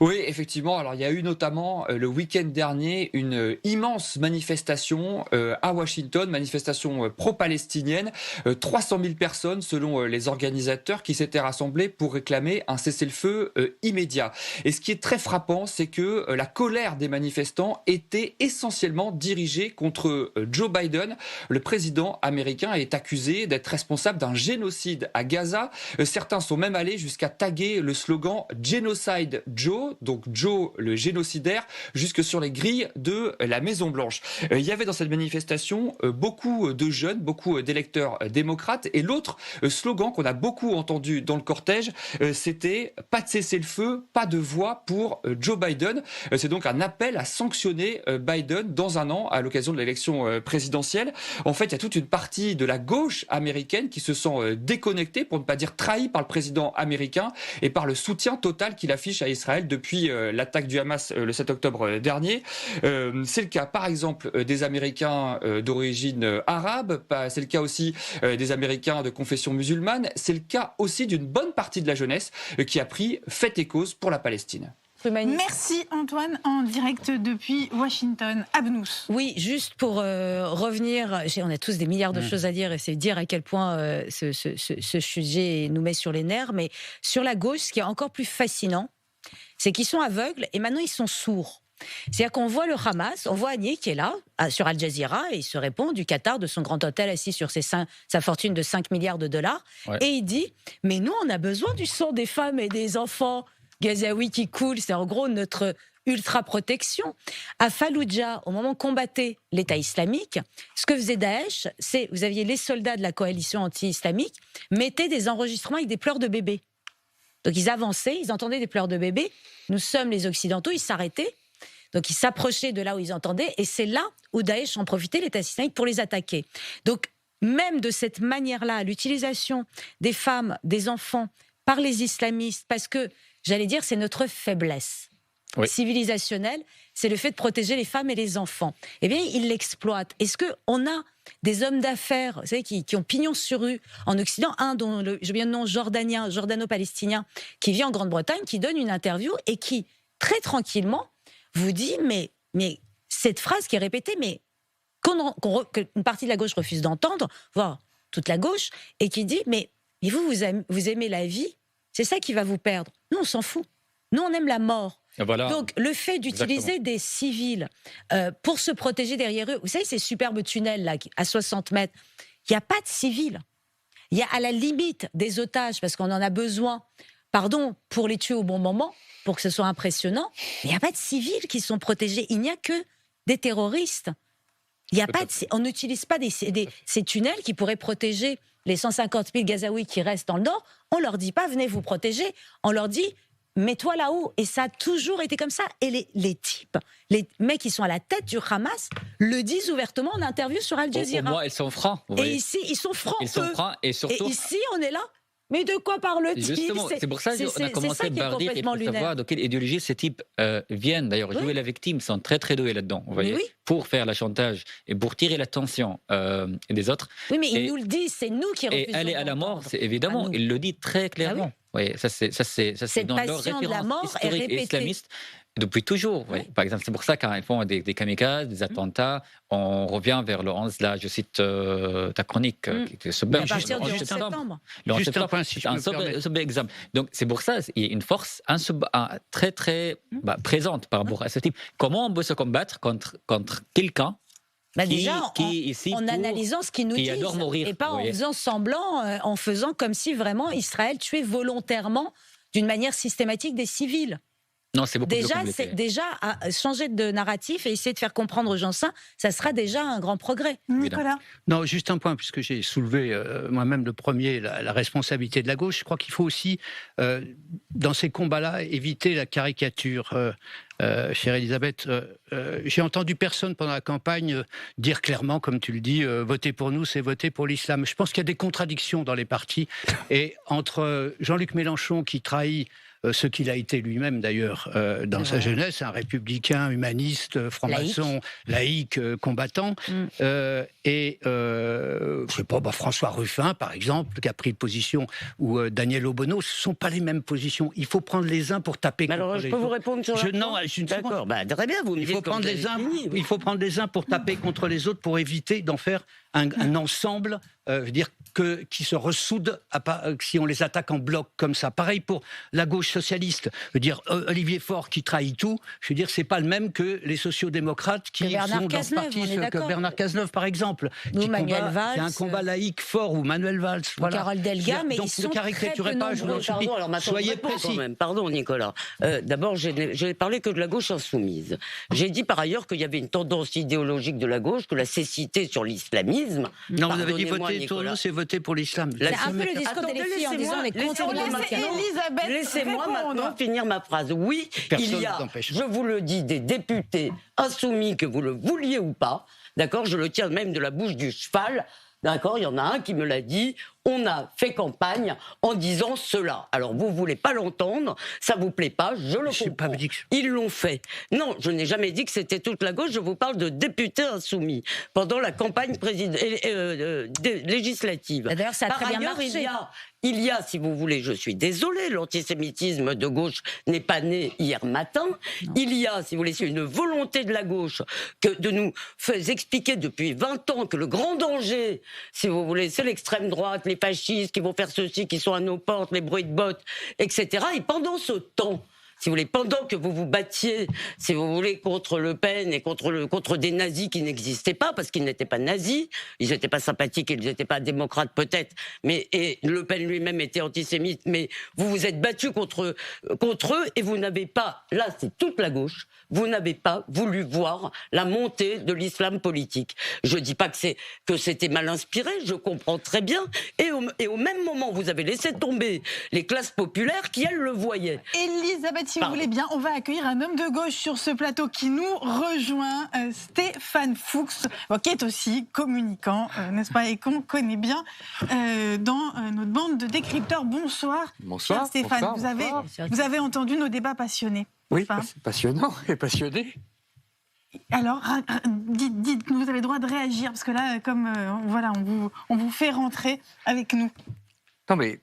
Speaker 10: Oui, effectivement. Alors, il y a eu notamment le week-end dernier une immense manifestation à Washington, manifestation pro-palestinienne. 300 000 personnes, selon les organisateurs, qui s'étaient rassemblées pour réclamer un cessez-le-feu immédiat. Et ce qui est très frappant, c'est que la colère des manifestants était essentiellement dirigée contre Joe Biden. Le président américain est accusé d'être responsable d'un génocide à Gaza. Certains sont même allés jusqu'à taguer le slogan « Genocide Joe », donc Joe le génocidaire, jusque sur les grilles de la Maison-Blanche. Il y avait dans cette manifestation beaucoup de jeunes, beaucoup d'électeurs démocrates, et l'autre slogan qu'on a beaucoup entendu dans le cortège, c'était « Pas de cessez-le-feu, pas de voix pour Joe Biden ». C'est donc un appel à sanctionner Biden dans un an à l'occasion de l'élection présidentielle. En fait, il y a toute une partie de la gauche américaine qui se sent déconnectée, pour ne pas dire trahie par le président américain et par le soutien total qu'il affiche à Israël depuis l'attaque du Hamas le 7 octobre dernier. C'est le cas, par exemple, des Américains d'origine arabe, c'est le cas aussi des Américains de confession musulmane, c'est le cas aussi d'une bonne partie de la jeunesse qui a pris fait et cause pour la Palestine.
Speaker 1: Merci Antoine, en direct depuis Washington. Abnous.
Speaker 3: Oui, juste pour revenir, on a tous des milliards de choses à dire et c'est dire à quel point ce sujet nous met sur les nerfs, mais sur la gauche, ce qui est encore plus fascinant, c'est qu'ils sont aveugles et maintenant ils sont sourds. C'est-à-dire qu'on voit le Hamas, on voit Agni qui est là, sur Al Jazeera, et il se répond du Qatar, de son grand hôtel assis sur sa fortune de 5 milliards de dollars, et il dit « Mais nous, on a besoin du sang des femmes et des enfants gazaouis qui coulent, c'est en gros notre ultra-protection. » À Fallujah, au moment où combattait l'État islamique, ce que faisait Daesh, c'est, vous aviez les soldats de la coalition anti-islamique, mettaient des enregistrements avec des pleurs de bébés. Donc ils avançaient, ils entendaient des pleurs de bébés. Nous sommes les Occidentaux, ils s'arrêtaient. Donc ils s'approchaient de là où ils entendaient. Et c'est là où Daesh en profitait, l'État islamique, pour les attaquer. Donc même de cette manière-là, l'utilisation des femmes, des enfants par les islamistes, parce que, j'allais dire, c'est notre faiblesse civilisationnelle, c'est le fait de protéger les femmes et les enfants. Eh bien, ils l'exploitent. Est-ce qu'on a des hommes d'affaires, vous savez, qui ont pignon sur rue en Occident, un dont j'ai bien le nom jordano-palestinien, qui vit en Grande-Bretagne, qui donne une interview et qui, très tranquillement, vous dit, mais cette phrase qui est répétée, mais qu'une partie de la gauche refuse d'entendre, voire toute la gauche, et qui dit, mais vous aimez la vie, c'est ça qui va vous perdre. Nous, on s'en fout. Nous, on aime la mort. Voilà. Donc, le fait d'utiliser des civils pour se protéger derrière eux, vous savez, ces superbes tunnels là, à 60 mètres, il n'y a pas de civils. Il y a à la limite des otages, parce qu'on en a besoin, pour les tuer au bon moment, pour que ce soit impressionnant, mais il n'y a pas de civils qui sont protégés. Il n'y a que des terroristes. On n'utilise pas ces tunnels qui pourraient protéger les 150 000 Gazaouis qui restent dans le nord. On leur dit pas venez vous protéger. On leur dit mets-toi là-haut. Et ça a toujours été comme ça. Et les types, les mecs qui sont à la tête du Hamas, le disent ouvertement en interview sur Al Jazeera.
Speaker 6: Au moins, ils sont francs.
Speaker 3: Et ici, ils sont francs.
Speaker 6: Ils sont francs et surtout.
Speaker 3: Et ici, on est là. Mais de quoi parle-t-il?
Speaker 6: Justement, c'est pour ça qu'on a commencé par dire qu'il faut savoir de quelle idéologie ces types viennent. D'ailleurs, jouer la victime, ils sont très très doués là-dedans, vous voyez, pour faire le chantage et pour tirer l'attention des autres.
Speaker 3: Oui, mais ils nous le disent, c'est nous qui refusons.
Speaker 6: Et aller à la mort, c'est évidemment, il le dit très clairement. Oui, ça c'est dans leur référence historique et islamiste. Depuis toujours, oui. Par exemple, c'est pour ça quand ils font des kamikazes, des attentats, on revient vers le 11, là, je cite ta chronique, qui se bat.
Speaker 3: À partir du 11 septembre.
Speaker 7: Juste un point, si je peux me permettre.
Speaker 6: Exemple. Donc, c'est pour ça qu'il y a une force très, très présente par rapport à ce type. Comment on peut se combattre contre quelqu'un
Speaker 3: en analysant ce qu'ils nous disent, et pas en faisant semblant, en faisant comme si vraiment Israël tuait volontairement, d'une manière systématique, des civils.
Speaker 6: Non, c'est beaucoup plus compliqué.
Speaker 3: Déjà, changer de narratif et essayer de faire comprendre aux gens ça sera déjà un grand progrès.
Speaker 1: Nicolas?
Speaker 7: Non, juste un point, puisque j'ai soulevé moi-même le premier, la responsabilité de la gauche. Je crois qu'il faut aussi, dans ces combats-là, éviter la caricature. Chère Elisabeth, j'ai entendu personne pendant la campagne dire clairement, comme tu le dis, voter pour nous, c'est voter pour l'islam. Je pense qu'il y a des contradictions dans les partis. Et entre Jean-Luc Mélenchon qui trahit ce qu'il a été lui-même d'ailleurs dans sa jeunesse, un républicain, humaniste, franc-maçon, laïque, combattant, et je sais pas, François Ruffin par exemple, qui a pris position, ou Daniel Obono, ce sont pas les mêmes positions. Il faut prendre les uns pour taper contre les autres.
Speaker 2: Alors je peux vous répondre sur
Speaker 7: D'accord,
Speaker 2: très bien, vous me dites
Speaker 7: il faut prendre les uns pour taper contre les autres pour éviter d'en faire un ensemble, je veux dire, qui se ressoude si on les attaque en bloc comme ça. Pareil pour la gauche socialiste. Je veux dire, Olivier Faure qui trahit tout, je veux dire, c'est pas le même que les sociaux-démocrates qui sont dans ce parti, que Bernard Cazeneuve, par exemple.
Speaker 3: Manuel Valls.
Speaker 7: C'est un combat laïque fort, ou Manuel Valls. Voilà.
Speaker 3: Carole Delga, mais
Speaker 7: donc,
Speaker 3: ils sont très peu
Speaker 7: pas, je vous en supplie. Soyez précis.
Speaker 2: Pardon, Nicolas. D'abord, j'ai parlé que de la gauche insoumise. J'ai dit par ailleurs qu'il y avait une tendance idéologique de la gauche, que la cécité sur l'islamisme.
Speaker 7: Non, vous avez dit voter pour nous, c'est voter pour l'islam.
Speaker 3: C'est un peu le discours des filles en disant on est contre
Speaker 1: Elisabeth,
Speaker 2: laissez-moi maintenant finir ma phrase. Oui, il y a, je vous le dis, des députés insoumis, que vous le vouliez ou pas, d'accord, je le tiens même de la bouche du cheval, d'accord, il y en a un qui me l'a dit, on a fait campagne en disant cela. Alors vous voulez pas l'entendre, ça vous plaît pas, je le comprends. Ils l'ont fait. Non, je n'ai jamais dit que c'était toute la gauche, je vous parle de députés insoumis pendant la campagne législative.
Speaker 3: D'ailleurs, ça a très bien marché.
Speaker 2: Il y a, si vous voulez, je suis désolé, l'antisémitisme de gauche n'est pas né hier matin. Non. Il y a, si vous voulez, c'est une volonté de la gauche de nous faire expliquer depuis 20 ans que le grand danger, si vous voulez, c'est l'extrême droite, les fascistes qui vont faire ceci, qui sont à nos portes, les bruits de bottes, etc. Et pendant ce temps, si vous voulez, pendant que vous vous battiez, si vous voulez, contre Le Pen et contre des nazis qui n'existaient pas, parce qu'ils n'étaient pas nazis, ils n'étaient pas sympathiques, ils n'étaient pas démocrates peut-être, et Le Pen lui-même était antisémite, mais vous vous êtes battus contre eux, et vous n'avez pas, là c'est toute la gauche, vous n'avez pas voulu voir la montée de l'islam politique. Je ne dis pas que c'était mal inspiré, je comprends très bien, et au même moment, vous avez laissé tomber les classes populaires qui, elles, le voyaient.
Speaker 1: Elisabeth, si vous voulez bien, on va accueillir un homme de gauche sur ce plateau qui nous rejoint, Stéphane Fuchs, qui est aussi communicant, n'est-ce pas, et qu'on connaît bien dans notre bande de décrypteurs. Bonsoir.
Speaker 11: Bonsoir.
Speaker 1: Stéphane,
Speaker 11: bonsoir.
Speaker 1: Vous avez entendu nos débats passionnés.
Speaker 11: Oui, c'est passionnant et passionné.
Speaker 1: Alors, dites, vous avez le droit de réagir, parce que là, comme voilà, on vous fait rentrer avec nous.
Speaker 11: Non, mais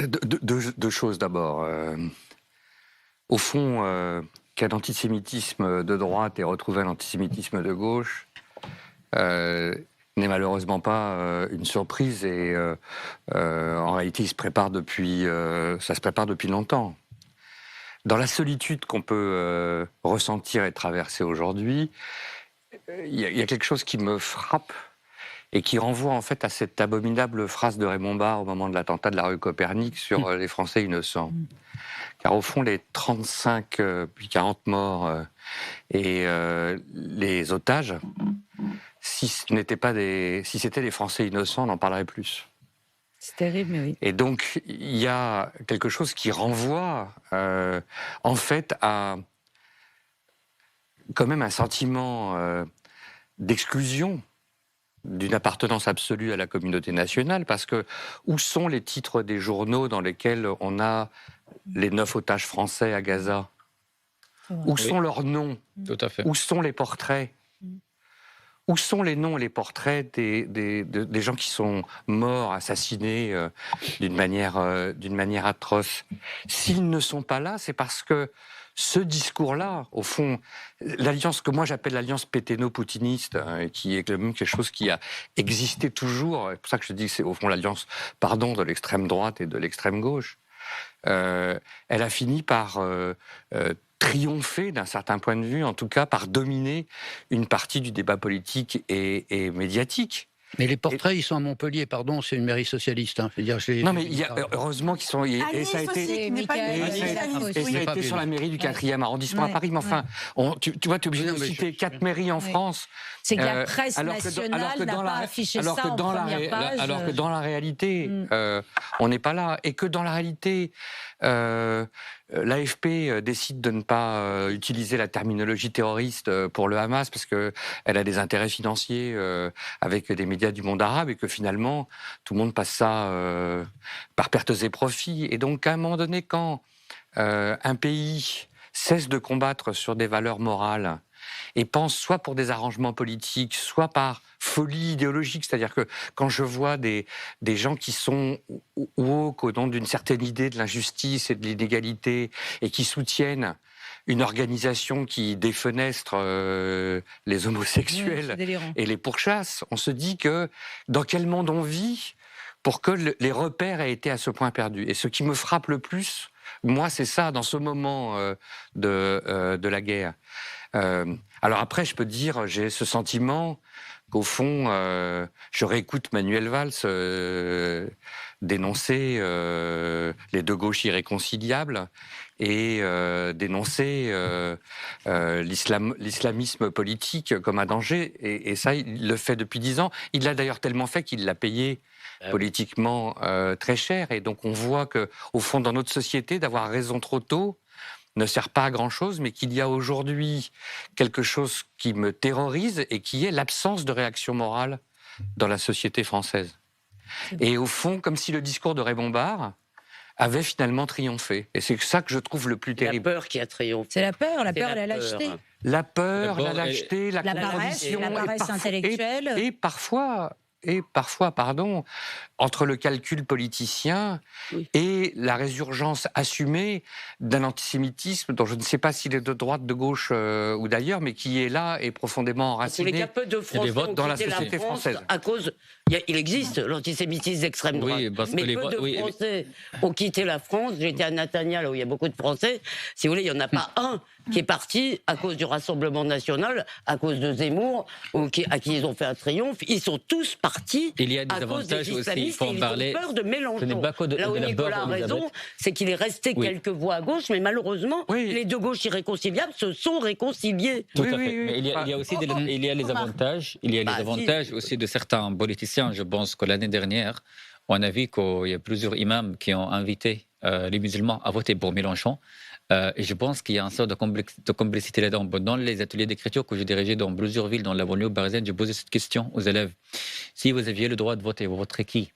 Speaker 11: deux choses d'abord. Au fond, qu'un antisémitisme de droite ait retrouvé un antisémitisme de gauche n'est malheureusement pas une surprise, et en réalité, ça se prépare depuis longtemps. Dans la solitude qu'on peut ressentir et traverser aujourd'hui, il y a quelque chose qui me frappe et qui renvoie en fait à cette abominable phrase de Raymond Barre au moment de l'attentat de la rue Copernic sur les Français innocents. Car au fond, les 35 puis 40 morts et les otages, si c'était des Français innocents, on en parlerait plus.
Speaker 3: C'est terrible, mais oui.
Speaker 11: Et donc, il y a quelque chose qui renvoie, en fait, à quand même un sentiment d'exclusion, d'une appartenance absolue à la communauté nationale, parce que où sont les titres des journaux dans lesquels on a les 9 otages français à Gaza? Où sont leurs noms?
Speaker 6: Tout à fait.
Speaker 11: Où sont les portraits? Où sont les noms et les portraits des gens qui sont morts, assassinés d'une manière atroce? S'ils ne sont pas là, c'est parce que ce discours-là, au fond, l'alliance que moi j'appelle l'alliance pétaino-poutiniste, qui est quand même quelque chose qui a existé toujours, c'est pour ça que je dis que c'est au fond l'alliance, de l'extrême droite et de l'extrême gauche, elle a fini par triompher d'un certain point de vue, en tout cas par dominer une partie du débat politique et médiatique.
Speaker 7: Mais les portraits, ils sont à Montpellier, pardon, c'est une mairie socialiste. Hein. Je veux dire,
Speaker 11: non, mais heureusement qu'ils sont... Et ça a été sur la mairie du 4e arrondissement à Paris. Mais enfin, tu vois, tu es obligé de citer 4 mairies en France.
Speaker 3: C'est que la presse nationale n'a pas affiché ça en première page.
Speaker 11: Alors que dans la réalité, on n'est pas là. Et que dans la réalité, l'AFP décide de ne pas utiliser la terminologie terroriste pour le Hamas parce qu'elle a des intérêts financiers avec des médias du monde arabe et que finalement, tout le monde passe ça par pertes et profits. Et donc, à un moment donné, quand un pays cesse de combattre sur des valeurs morales et pense soit pour des arrangements politiques, soit par folie idéologique, c'est-à-dire que quand je vois des gens qui sont woke au nom d'une certaine idée de l'injustice et de l'inégalité et qui soutiennent une organisation qui défenestre les homosexuels et les pourchasse, on se dit que dans quel monde on vit pour que les repères aient été à ce point perdus. Et ce qui me frappe le plus, moi, c'est ça, dans ce moment de la guerre. Alors après, je peux dire, j'ai ce sentiment qu'au fond, je réécoute Manuel Valls dénoncer les deux gauches irréconciliables et dénoncer l'islamisme politique comme un danger. Et ça, il le fait depuis 10 ans. Il l'a d'ailleurs tellement fait qu'il l'a payé politiquement très cher. Et donc on voit qu'au fond, dans notre société, d'avoir raison trop tôt ne sert pas à grand-chose, mais qu'il y a aujourd'hui quelque chose qui me terrorise et qui est l'absence de réaction morale dans la société française. Et au fond, comme si le discours de Raymond Barre avait finalement triomphé. Et c'est ça que je trouve le plus terrible.
Speaker 2: La peur qui a triomphé.
Speaker 3: C'est la peur, la lâcheté.
Speaker 11: La peur, la lâcheté, la compromission.
Speaker 3: La paresse intellectuelle.
Speaker 11: Et parfois, entre le calcul politicien et la résurgence assumée d'un antisémitisme dont je ne sais pas s'il est de droite, de gauche ou d'ailleurs, mais qui est là et profondément enraciné dans la société française.
Speaker 2: À cause, il existe l'antisémitisme d'extrême droite, mais peu de Français ont quitté la France. J'étais à Nathaniel, où il y a beaucoup de Français. Si vous voulez, il n'y en a pas un qui est parti à cause du Rassemblement national, à cause de Zemmour, à qui ils ont fait un triomphe. Ils sont tous partis.
Speaker 6: Il y a des avantages aussi, il faut en parler.
Speaker 2: Ils ont peur de Mélenchon. Là où Nicolas a raison, c'est qu'il est resté quelques voix à gauche, mais malheureusement, les deux gauches irréconciliables se sont réconciliées.
Speaker 6: Tout à fait. Mais il y a aussi il y a les avantages. Il y a les avantages aussi de certains politiciens. Je pense que l'année dernière, on a vu qu'il y a plusieurs imams qui ont invité les musulmans à voter pour Mélenchon. Et je pense qu'il y a une sorte de complicité là-dedans. Dans les ateliers d'écriture que j'ai dirigés dans plusieurs villes, dans la banlieue parisienne, j'ai posé cette question aux élèves. Si vous aviez le droit de voter, vous voterez qui?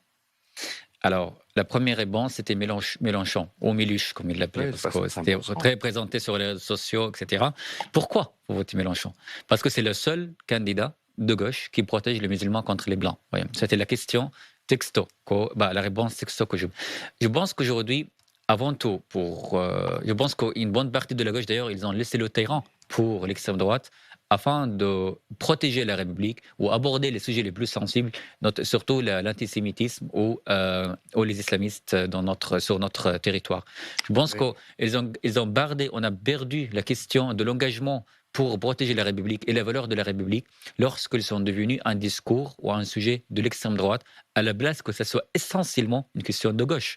Speaker 6: Alors, la première réponse, c'était Mélenchon, ou Méluche, comme il l'appelait, parce que c'était très présenté sur les réseaux sociaux, etc. Pourquoi vous votez Mélenchon? Parce que c'est le seul candidat de gauche qui protège les musulmans contre les blancs. C'était la question texto, la réponse texto que je pense qu'aujourd'hui, avant tout, je pense qu'une bonne partie de la gauche, d'ailleurs, ils ont laissé le terrain pour l'extrême droite afin de protéger la République ou aborder les sujets les plus sensibles, surtout l'antisémitisme ou les islamistes sur notre territoire. Je pense on a perdu la question de l'engagement pour protéger la République et les valeurs de la République lorsqu'ils sont devenus un discours ou un sujet de l'extrême droite, à la place que ce soit essentiellement une question de gauche.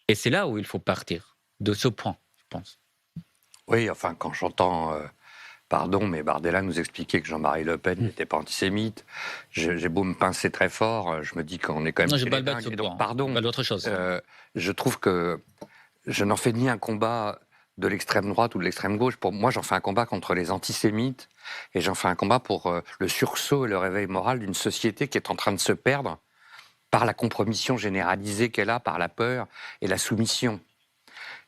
Speaker 6: Et c'est là où il faut partir, de ce point, je pense.
Speaker 11: Oui, enfin, quand j'entends Pardon, mais Bardella nous expliquait que Jean-Marie Le Pen n'était pas antisémite. J'ai beau me pincer très fort, je me dis qu'on est quand même...
Speaker 6: Non, je
Speaker 11: chez
Speaker 6: ne
Speaker 11: les
Speaker 6: parle pas de
Speaker 11: dingues.
Speaker 6: ce
Speaker 11: Et donc,
Speaker 6: point.
Speaker 11: pardon,
Speaker 6: Pas d'autre chose.
Speaker 11: je trouve que je n'en fais ni un combat de l'extrême droite ou de l'extrême gauche. Pour moi, j'en fais un combat contre les antisémites et j'en fais un combat pour le sursaut et le réveil moral d'une société qui est en train de se perdre par la compromission généralisée qu'elle a, par la peur et la soumission.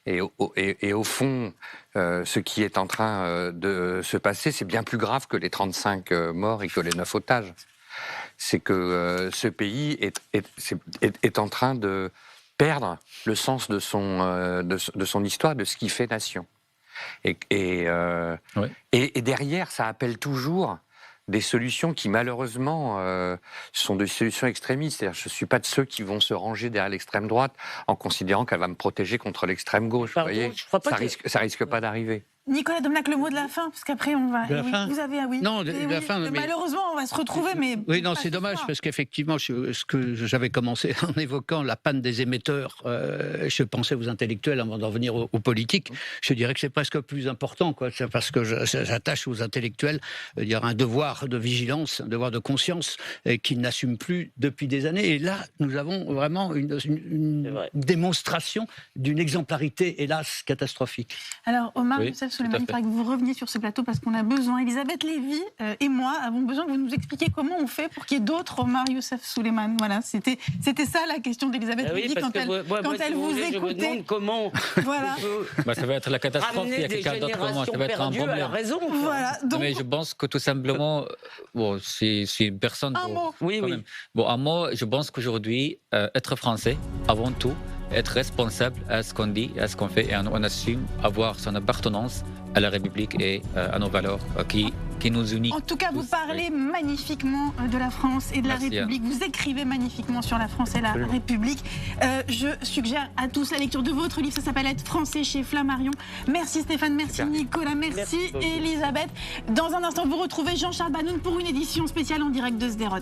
Speaker 11: Et au fond, ce qui est en train de se passer, c'est bien plus grave que les 35 morts et que les 9 otages. C'est que ce pays est en train de perdre le sens de son histoire, de ce qui fait nation. Et derrière, ça appelle toujours des solutions qui, malheureusement, sont des solutions extrémistes. C'est-à-dire, je ne suis pas de ceux qui vont se ranger derrière l'extrême droite en considérant qu'elle va me protéger contre l'extrême gauche.
Speaker 2: Pardon,
Speaker 11: vous voyez,
Speaker 2: je crois pas
Speaker 11: ça risque pas d'arriver.
Speaker 1: Nicolas Domenac, le mot de la fin, parce qu'après on va...
Speaker 7: De la fin
Speaker 1: vous avez, oui.
Speaker 7: Non, de la fin, mais...
Speaker 1: Malheureusement, on va se retrouver, mais...
Speaker 7: Oui, non,
Speaker 1: pas
Speaker 7: c'est
Speaker 1: ce
Speaker 7: dommage,
Speaker 1: soir.
Speaker 7: parce qu'effectivement, ce que j'avais commencé en évoquant la panne des émetteurs, je pensais aux intellectuels avant d'en venir aux politiques. Je dirais que c'est presque plus important, quoi. C'est parce que j'attache aux intellectuels il y a un devoir de vigilance, un devoir de conscience qu'ils n'assument plus depuis des années. Et là, nous avons vraiment une démonstration d'une exemplarité, hélas, catastrophique.
Speaker 1: Alors, Omar
Speaker 6: Oui,
Speaker 1: Youssef
Speaker 6: tout
Speaker 1: Souleymane,
Speaker 6: à
Speaker 1: il
Speaker 6: fait.
Speaker 1: faudrait que vous reveniez sur ce plateau parce qu'on a besoin, Elisabeth Lévy et moi avons besoin que vous nous expliquiez comment on fait pour qu'il y ait d'autres Omar Youssef Souleymane. Voilà, c'était ça la question d'Elisabeth
Speaker 2: Ah oui,
Speaker 1: Lévy
Speaker 2: parce
Speaker 1: quand
Speaker 2: que
Speaker 1: elle
Speaker 2: si
Speaker 1: vous
Speaker 2: voulez, je me
Speaker 1: écoutait.
Speaker 2: demande comment
Speaker 1: Voilà.
Speaker 6: Ça va être la catastrophe. Il y
Speaker 2: ramener
Speaker 6: a
Speaker 2: des
Speaker 6: quelqu'un d'autre que moi. Ça
Speaker 2: générations
Speaker 6: va être un
Speaker 2: perdues à la
Speaker 6: problème.
Speaker 2: raison.
Speaker 1: Voilà.
Speaker 6: Non,
Speaker 1: Donc,
Speaker 6: mais je pense que tout simplement, bon, c'est une personne.
Speaker 1: un mot.
Speaker 2: Oui,
Speaker 6: quand
Speaker 2: oui.
Speaker 6: même. Bon, à moi, je pense qu'aujourd'hui, être français, avant tout, être responsable à ce qu'on dit, à ce qu'on fait, et on assume avoir son appartenance à la République et à nos valeurs qui nous unissent.
Speaker 1: En tout cas, vous
Speaker 6: tous.
Speaker 1: parlez magnifiquement de la France et de
Speaker 6: Merci,
Speaker 1: la République. Vous écrivez magnifiquement sur la France et la République. Je suggère à tous la lecture de votre livre. Ça s'appelle Être français chez Flammarion. Merci Stéphane, merci Nicolas, merci
Speaker 2: beaucoup.
Speaker 1: Elisabeth. Dans un instant, vous retrouvez Jean-Charles Banoun pour une édition spéciale en direct de Sderot.